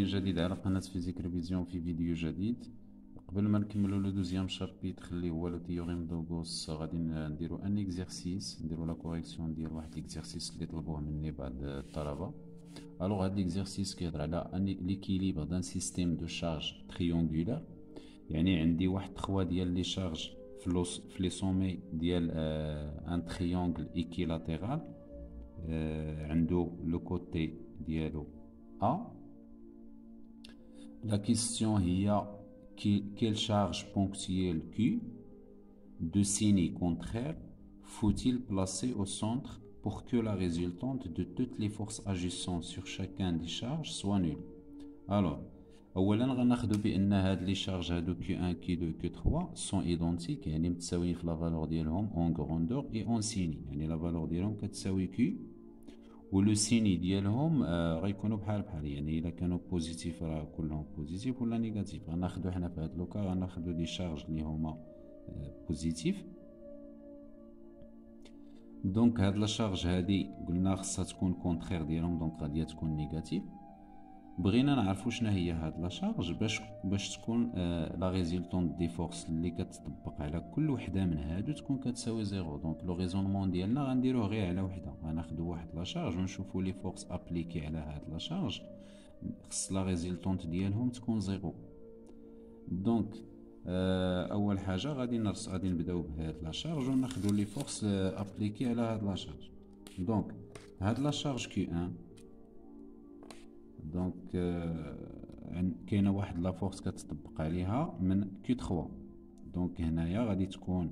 جديد على قناة فيزيك ريفيزيون في فيديو جديد. قبل ما نكملو لو دوزيام شابيتر اللي هو لو تيوريم دو غوس، غادي نديرو ان اكزرسيس، نديرو لا كوريكسيون ديال واحد ليكزرسيس اللي طلبوه مني بعض الطلبة. الوغ هاد ليكزرسيس كيهضر على ليكيليبر دان سيستيم دو شارج تريونغولار، يعني عندي واحد تخوا ديال لي شارج في لي سومي ديال ان تريونغل ايكيلاتيرال، عنده لو كوتي ديالو A. La question est quelle charge ponctuelle Q de signe contraire faut-il placer au centre pour que la résultante de toutes les forces agissant sur chacun des charges soit nulle. Alors, اولا غناخدو بان هاد لي شارج هادو Q1 Q2 Q3 sont identiques، يعني متساويين في لا فالور ديالهم en grandeur et en signe، يعني لا فالور ديالهم كتساوي Q ولو سيني ديالهم غيكونوا بحال بحال، يعني الا كانوا بوزيتيف راه كلهم بوزيتيف ولا نيجاتيف. غناخدو حنا في هاد لوكا غناخدو دي شارج اللي هما بوزيتيف. دونك هاد لا شارج هادي قلنا خصها تكون كونترير ديالهم، دونك غادي تكون نيجاتيف. بغينا نعرفو شنو هي هاد لا شارج باش تكون لا ريزولطون دي فورس اللي كتطبق على كل وحده من هادو تكون كتساوي زيرو. دونك لو ريزونمون ديالنا غنديروه غير على وحده، غناخدو واحد لا شارج ونشوفو لي فورس ابليكي على هاد لا شارج، خص لا ريزولطون ديالهم تكون زيرو. دونك اول حاجه غادي نبداو بهاد لا شارج وناخدو لي فورس ابليكي على هاد لا شارج. دونك هاد لا شارج كي 1، دونك كاينه واحد لا فورس كتطبق عليها من كي 3، دونك هنايا غادي تكون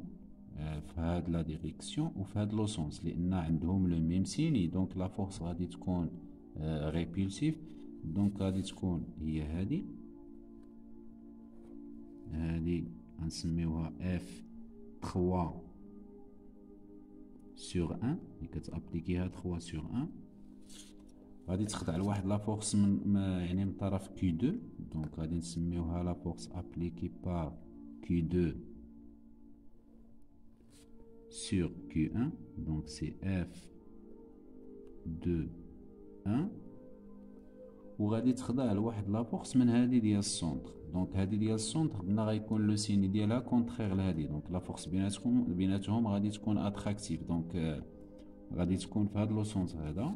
في هاد لا ديريكسيون وفي هاد لو سونس لان عندهم لو ميم سيني، دونك لا فورس غادي تكون ريبولسيف. دونك غادي تكون هي هادي غنسميوها اف 3 سور 1، اللي كتابليكيها 3 سور 1. غادي تخضع لواحد لا فورس يعني من طرف كي 2، دونك غادي نسميوها لا فورس ابليكي بار كي 2 sur Q1, donc c'est F2 1. وغادي تخضع لواحد لا فورس من هذه ديال السونتر، دونك هذه ديال السونتر قلنا غيكون لو سيني ديالها كونترير لهادي، دونك لا فورس بيناتهم غادي تكون اتراكتيف، دونك غادي تكون في هذا لو سونس هذا.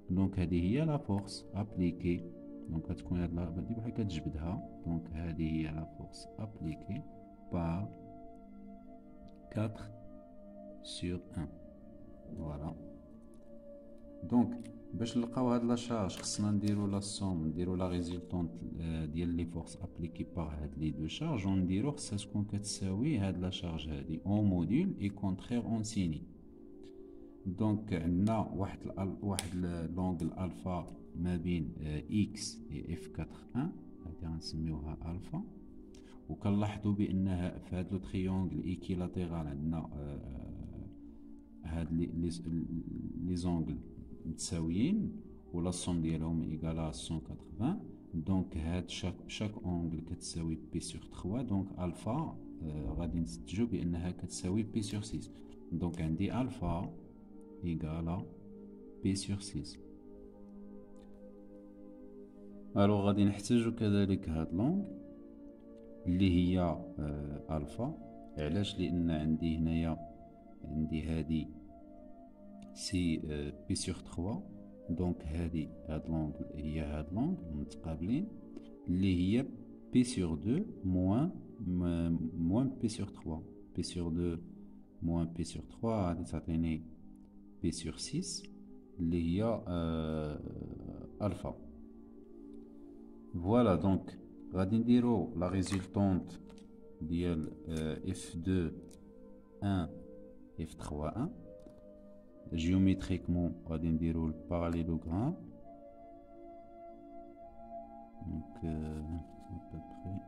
دونك هذه هي لا فورس ابليكي، دونك غتكون هاد هادي بحال كتجبدها، دونك هذه هي لا فورس ابليكي بار 4 sur 1. فوالا. دونك باش نلقاو هاد لا شارج خصنا نديرو لا سوم، نديرو لا ريزولطونت ديال لي فورس ابليكي بار هاد لي دو شارج، ونديرو خصها تكون كتساوي هاد لا شارج هادي اون موديل اي كونترير اون سيني. دونك عندنا واحد لونغل الفا ما بين اكس و اف 4 1، هادي غنسميوها الفا. وكنلاحظوا بانها في هاد لو تريونغل ايكيلاتيرال عندنا هاد لي زونغل متساويين ولا الصوم ديالهم ايكالا 180. دونك هاد شاك اونغل كتساوي بي سور 3، دونك الفا غادي نستنتجو بانها كتساوي بي سور 6. دونك عندي الفا ايكالا بي سور 6. الو غادي نحتاجو كذلك هاد لونغ اللي هي الفا. علاش؟ لان عندي هنايا عندي هادي سي بي سور 3، دونك هاد لونغ هي هاد لونغ متقابلين اللي هي بي سور 2 موان بي سور 3. بي سور 2 موان بي سور 3 غادي تعطيني بي سور 6 اللي هي الفا. فوالا. دونك غادي نديرو لا ريزولطونت ديال F2 1 F3 1. جيوميتريكمون غادي نديرو الباراليلوغرام، دونك ابوبري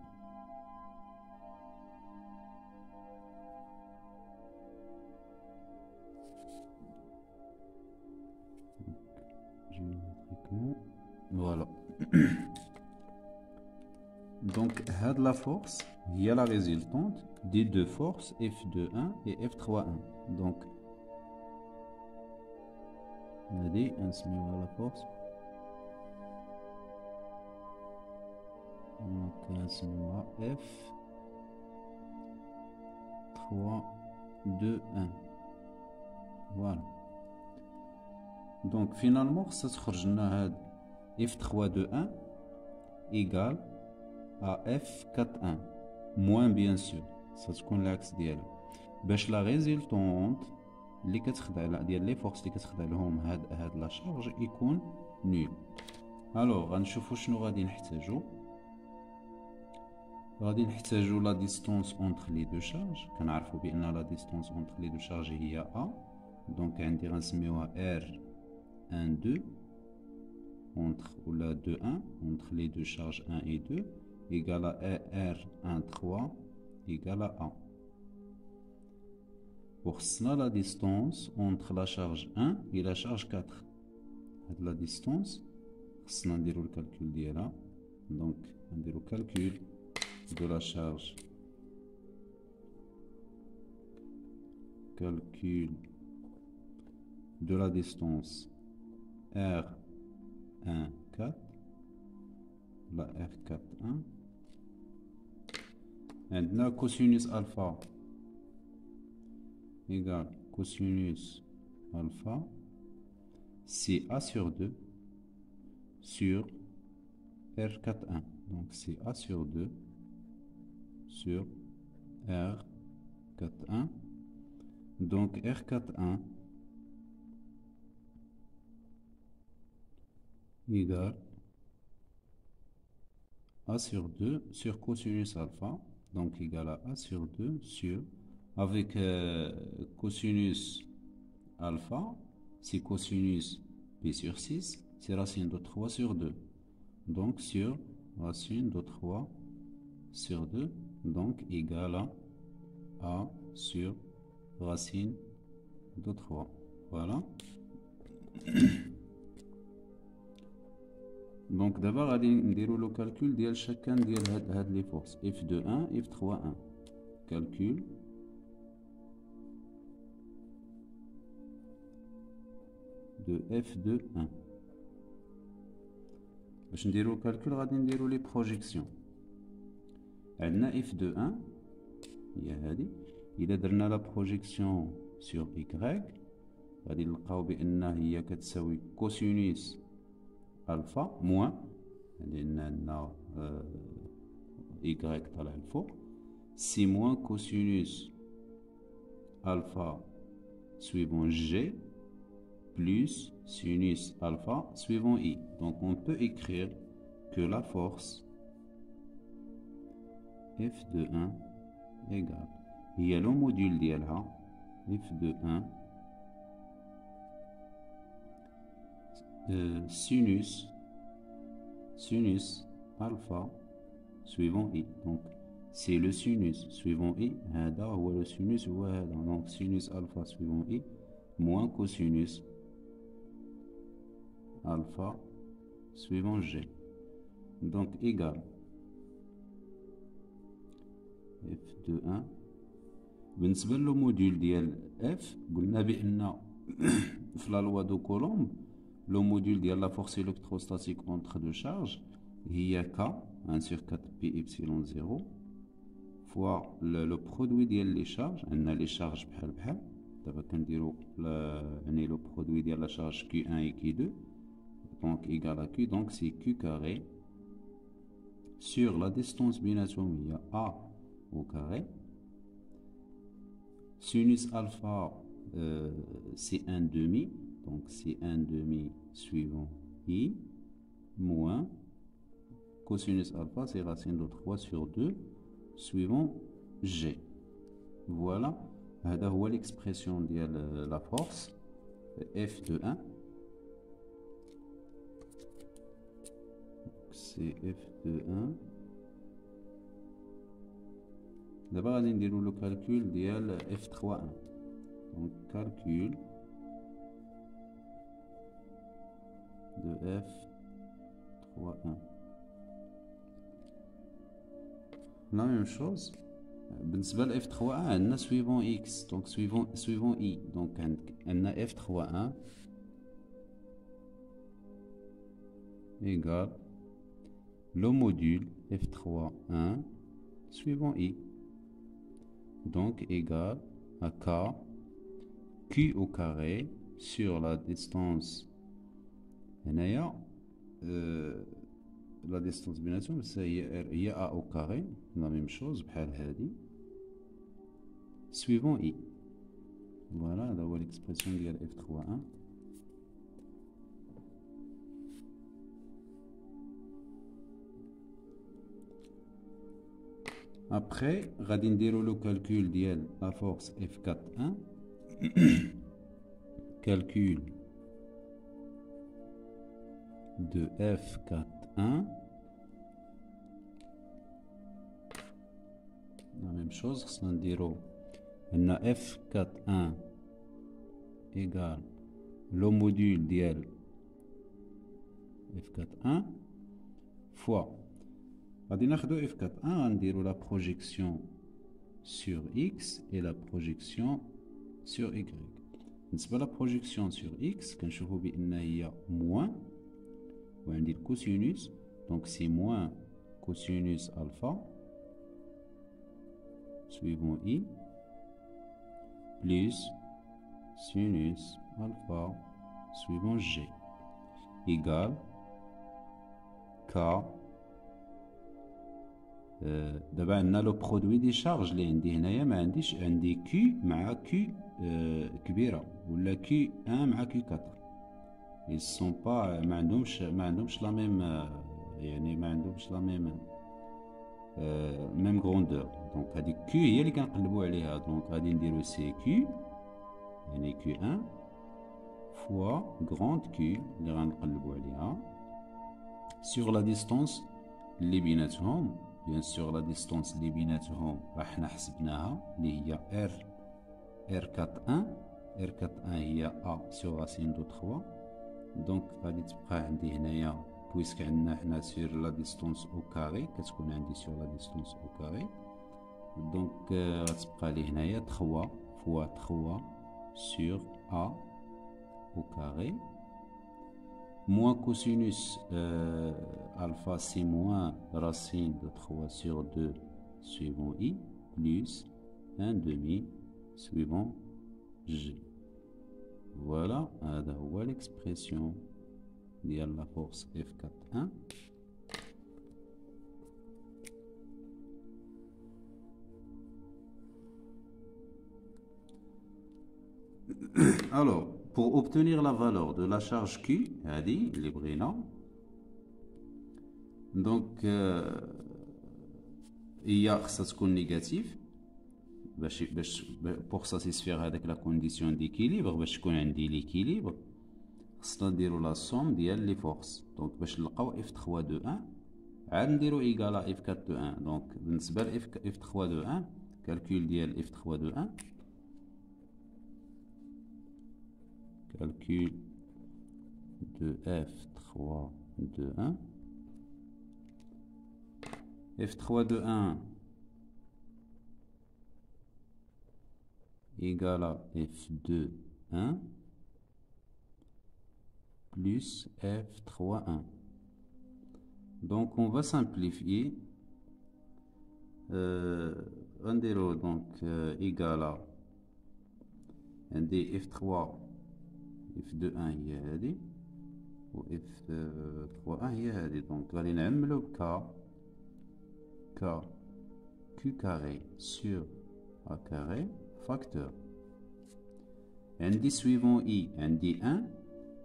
جيوميتريكمون فوالا. دونك هاد لا فورس هي لا ريزولطونت دي دو فورس F2 1 et F3 1. دونك هادي نسميوها لا فورس Donc نسميوها F 3 2 1. Voilà. Donc finalement خصها تخرج لنا هاد F 3 2 1 égale à F 4 1 moins bien sûr ça تكون العكس ديالها باش لا ريزولطونت اللي كتخدع ديال لي فورس اللي كتخدع لهم هاد لا شارج يكون نول. الوغ غنشوفو شنو غادي نحتاجو. غادي نحتاجو لا ديستونس اونتر لي دو شارج. كنعرفو بان لا ديستونس اونتر لي دو شارج هي ا. دونك عندي غنسميوها ار 1 2 entre ou la 2 1 entre les deux charges 1 et 2 égale à R1 3 égale à A. Pour cela, la distance entre la charge 1 et la charge 4. La distance, on va faire le calcul d'IRA. Donc, on va faire le calcul de la charge. Calcul de la distance R1 4. La R4 1. Maintenant, cosinus alpha égale cosinus alpha, c'est A sur 2 sur R41. Donc c'est A sur 2 sur R41. Donc R41 égale A sur 2 sur cosinus alpha. Donc égal à A sur 2 sur avec cosinus alpha, c'est cosinus P sur 6, c'est racine de 3 sur 2. Donc sur racine de 3 sur 2, donc égal à A sur racine de 3. Voilà. Donc d'abord, on va faire le calcul de chacun des forces. F21, F31. Calcul. De F21. باش نديرو الكالكول غادي نديرو لي بروجيكسيون. عندنا F21 هي هذه. إذا درنا لا بروجيكسيون سور Y غادي نلقاو بأن هي كتساوي كوسينوس ألفا موان لأن عندنا Y طالع الفوق سي موان كوسينوس ألفا suivant G plus sinus alpha suivant I. Donc on peut écrire que la force F21 égale, il y a le module d'ILA F21 sinus alpha suivant I. Donc c'est le sinus suivant I, ou le sinus ou donc sinus alpha suivant I moins cosinus alpha suivant G. Donc égal F21 بالنسبة للموديول ديال F قلنا بأن في لا لوا دو كولومب لو موديول ديال لا فورس électrostatique entre deux charges هي K 1 sur 4 pi epsilon 0 fois le produit ديال لي شارج. عندنا لي شارج بحال بحال دابا كنديرو يعني لو برودوي ديال لا شارج Q1 et Q2 donc égal à Q, donc c'est Q carré sur la distance بيناتهم هي A au carré. Sinus alpha c'est 1 demi, donc c'est 1 demi suivant I moins cosinus alpha c'est racine de 3 sur 2 suivant G. Voilà, هذا هو l'expression ديال la force F de 1. C'est F de 1. D'abord, on va faire le calcul de F31. Donc, calcul de F31. La même chose. بالنسبة ل F31 عندنا suivant X donc suivant I donc عندنا F31 égale le module F3, 1, suivant I. Donc, égal à K, Q au carré sur la distance. La distance بيناتهم هي A au carré, la même chose بحال هادي, suivant I. Voilà, هذا هو l'expression ديال F3, 1. Après, غادي نديرو le calcul ديال la force F4, 1. Calcul de F4, 1. La même chose, خصنا نديرو ان F4, 1 égale le module ديال F4, 1 fois غادي ناخدو F4, 1 غنديرو la projection sur X et la projection sur Y. بالنسبة la projection sur X كنشوفو بأن هي moins وعندي الكوسينوس, donc c'est moins cosinus alpha suivant I plus sinus alpha suivant G égale K. دابا عندنا لو برودوي دي شارج اللي عندي هنايا, ما عنديش, عندي كي مع كي كبيره ولا كي 1 مع كي 4. ils sont pas, ما عندهمش لا ميم, يعني ما عندهمش لا ميم ميم غروندور. دونك هذيك كي هي اللي كنقلبوا عليها, دونك غادي نديرو سي كي يعني كي 1 فوا غروند كي اللي غنقلبوا عليها sur la distance اللي بيناتهم. بيان سور لا ديستونس اللي بيناتهم راه حنا حسبناها اللي هي R4, 1. R4, 1 هي A sur racine de 3. دونك غادي تبقى عندي هنايا بويسك عندنا حنا سير لا ديستونس او كاري, كتكون عندي سير لا ديستونس او كاري. دونك غتبقى لي هنايا 3 فوا 3 sur A au carré moins cosinus alpha, c'est moins racine de 3 sur 2 suivant I plus 1 demi suivant G. Voilà, هذا هو l'expression ديال la force F4, 1. Alors, pour obtenir la valeur de la charge Q, هذه اللي بغينا, donc هي خصها تكون نيجاتيف باش pour satisfaire هذاك لا كونديسيون ديكيليبر. باش تكون عندي ليكيليبر خصنا نديرو لا سوم ديال لي فورس. دونك باش نلقاو F3 de 1 عاد نديرو ايكال F4 de 1. دونك بالنسبه ل F3 de 1, calcul ديال F3 de 1, calcul de F3 de 1. F3 de 1 égale à F2, 1 plus F3, 1. Donc on va simplifier. Donc égale à F3 F2, 1 هي هذه و F3, 1 هي هذه. دونك غادي نعملو K Q carré sur A carré facteur. عندي suivant I عندي 1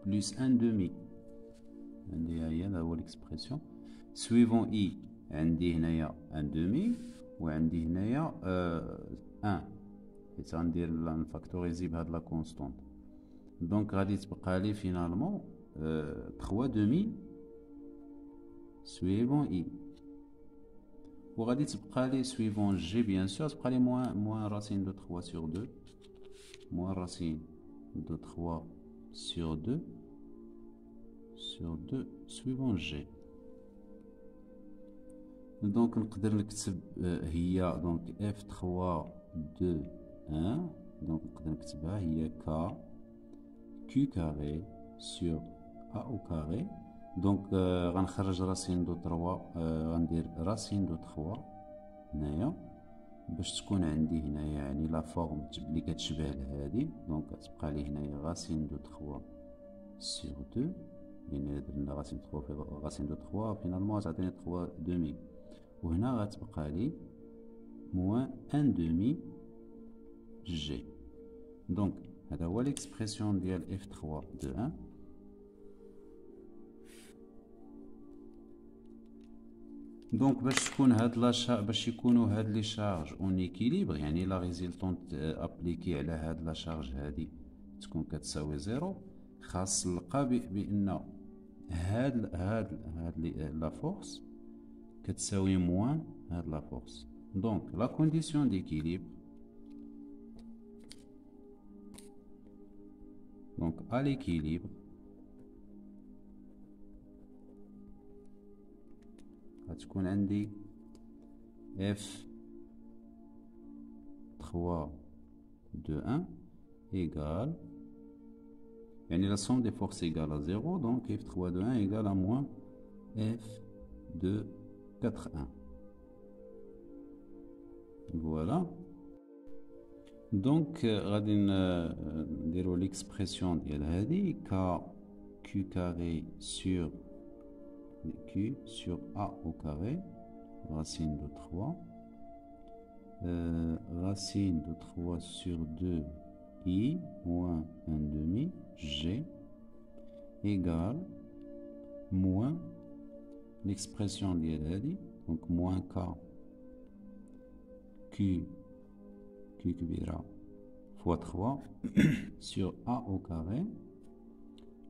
plus 1 demi. عندي هذا هو l'expression. suivant I عندي هنايا 1 demi وعندي هنايا 1 حيت غندير نفاكتوريزي بهاد لا كونستونت. دونك غادي تبقى لي فينالمون 3 demi suivant I وغادي تبقى لي suivant G bien sûr تبقى لي moins racine de 3 sur 2 moins racine de 3 sur 2 suivant G. دونك نقدر نكتب هي دونك F3 de 1. دونك نقدر نكتبها هي K Q carré sur A au carré دونك غنخرج راسين دو 3 غندير راسين دو 3 هنايا باش تكون عندي هنايا يعني لا فورم اللي كتشبه لهادي. دونك غتبقى لي هنايا راسين دو 3 سور 2 يعني درنا راسين 3 في راسين دو 3 فينالمون غتعطيني 3 دومي، وهنا غتبقى لي موان 1 دومي جي. دونك هذا هو ليكسبرسيون ديال اف 3 دو 1. دونك باش تكون هاد باش يكونوا هاد لي شارج اون ايكيليبر يعني لا ريزولطونت ابليكي على هاد لا شارج هادي تكون كتساوي زيرو، خاص نلقى بان هاد لا فورس كتساوي موان هاد لا فورس. دونك لا كونديسيون ديكيليبر دونك à l'équilibre غتكون عندي F 3 de 1 égale يعني la somme des forces égale à 0, donc F 3 de 1 égale à moins F de 4 1. Voilà. Donc غادي نديرو l'expression ديال هادي K Q carré sur Q sur A au carré racine de 3 racine de 3 sur 2 I moins 1 demi G égale moins l'expression ديال هادي donc moins K Q كبيرة fois 3 sur A au carré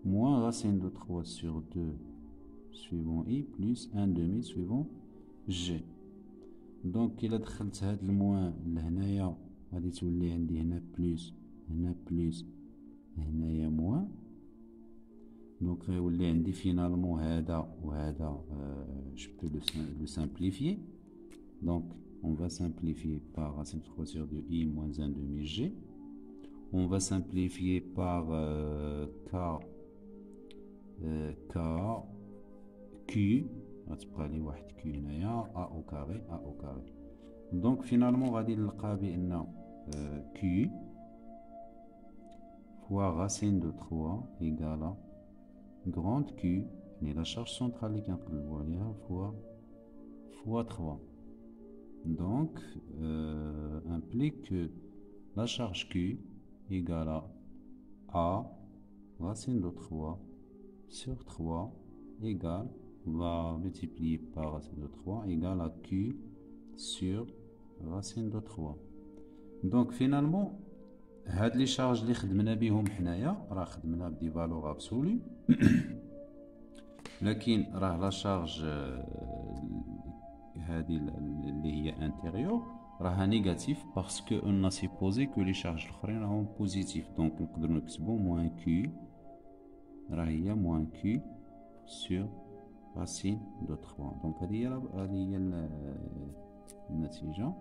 moins racine de 3 sur 2 suivant I plus 1 demi suivant G. donc إلا دخلت هاد الموان لهنايا غادي تولي عندي هنا بلوس هنا بلوس هنايا موان، دونك غيولي عندي فينالمون هذا وهذا je peux le simplifier. donc on va simplifier par racine 3 sur 2 I moins 1 demi G. On va simplifier par K Q غتبقى لي واحد Q هنايا A au carré A au carré. donc finalement غادي نلقى بأن Q fois racine de 3 égale à grande Q يعني la charge centrale اللي كنقلبو عليها fois 3. donc implique que la charge Q égale à A racine de 3 sur 3 égale, on va multiplier par racine de 3 égale à Q sur racine de 3. donc finalement هاد لي شارج اللي خدمنا بهم حنايا راه خدمنا بدي فالور ابسولو لكن راه لا شارج هذه اللي هي انتيريور راها نيجاتيف باسكو اون سيبوزي كو لي شارج الاخرين راهم بوزيتيف. دونك نقدر نكتبو موان كيو راه هي موان كيو سور راسين دو 3. دونك هذه هي النتيجه.